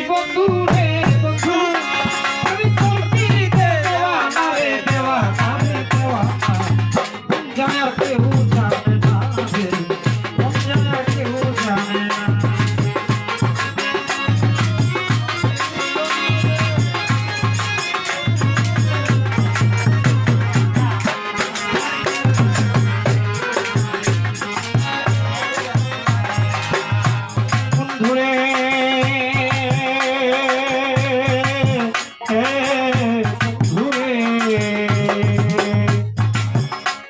বন্ধু রে বন্ধু আমি তোর পিড়িতে দেওয়ানা রে দেওয়ানা রে দেওয়ানা জানে আর কেউ জানে না রে জানে আর কেউ জানে না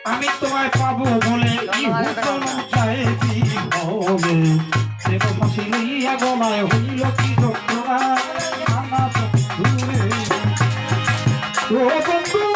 আমি তোমায় পাবো বলে গলায় হইল কি যন্ত্রণা ও বন্ধু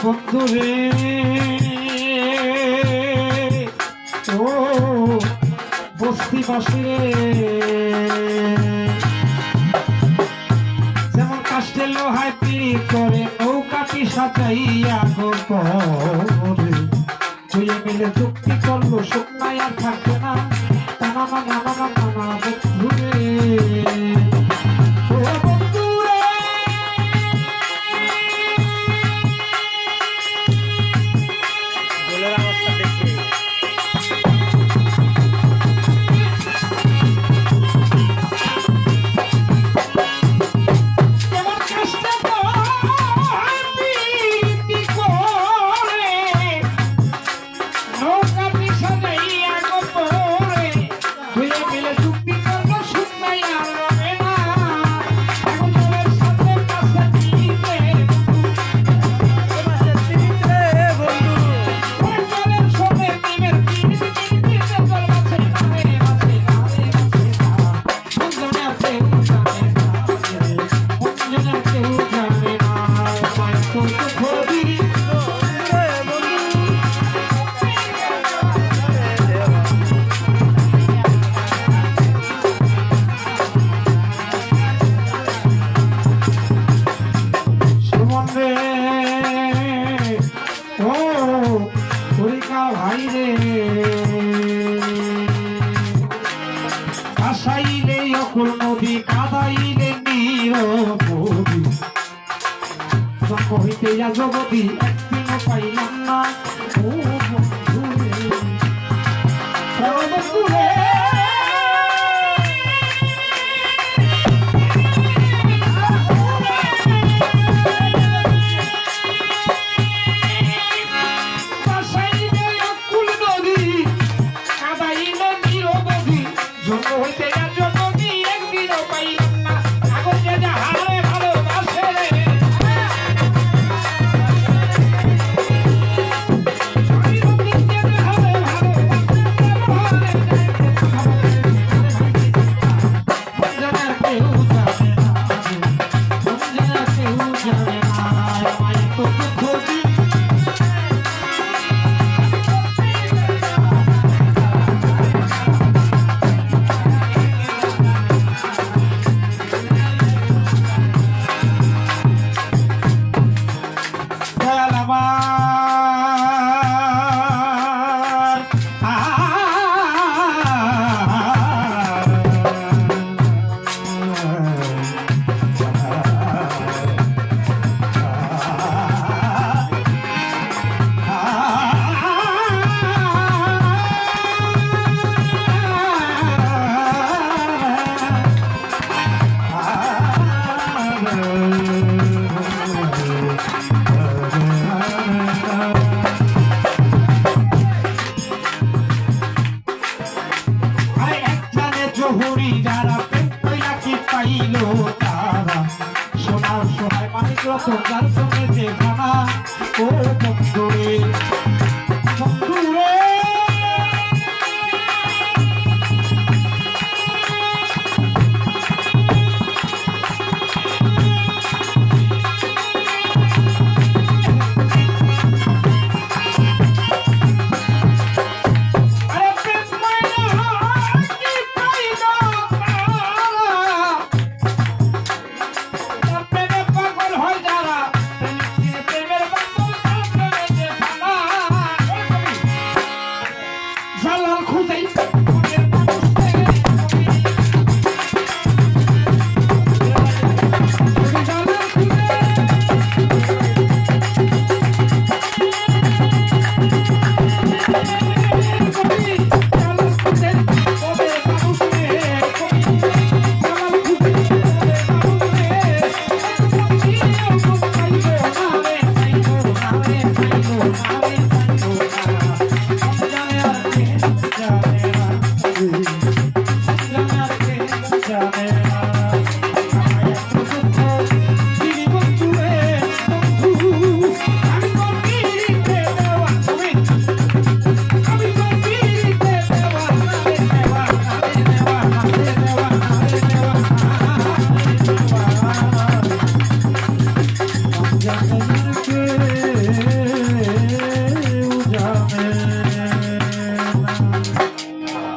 বন্ধু রে ও বস্তিবাসী রে যেমন কাষ্ঠের লোহায় পিড়ি করে নৌকাটি সাজাইয়া করে দুয়ে মিলে চুক্তি করলো শুকনায় আর থাকবে না টানা না নানা নানা বন্ধু রে আসাইলে অকুল নদী কাদাইলে নীরবী জন্ম হইতে জগতি একদিনও পাইলাম না ও বন্ধু রে যত যার জন্য